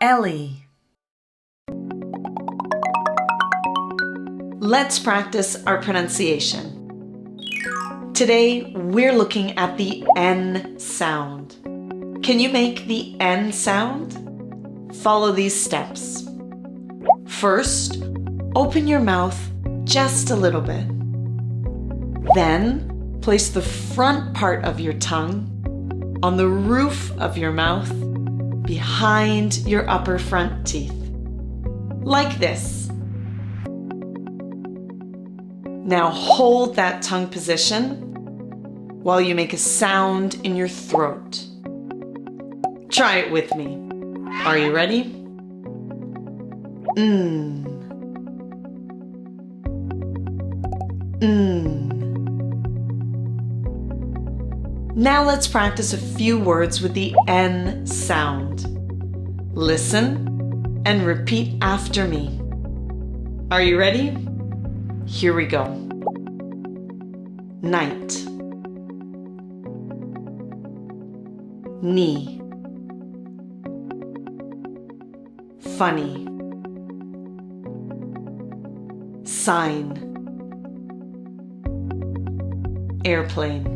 Ellii. Let's practice our pronunciation. Today, we're looking at the N sound. Can you make the N sound? Follow these steps. First, open your mouth just a little bit. Then, place the front part of your tongue on the roof of your mouth behind your upper front teeth, like this. Now hold that tongue position while you make a sound in your throat. Try it with me. Are you ready? Now let's practice a few words with the N sound. Listen and repeat after me. Are you ready? Here we go. Night. Knee. Funny. Sign. Airplane.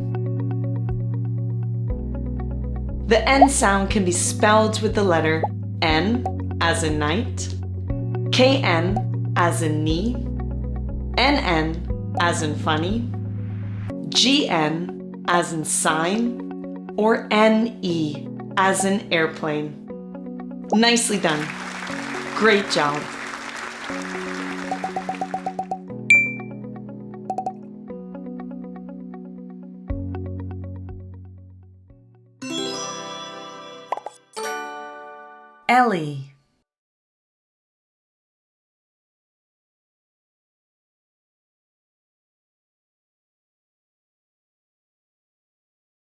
The N sound can be spelled with the letter N as in night, KN as in knee, NN as in funny, GN as in sign, or NE as in airplane. Nicely done. Great job. Ellii.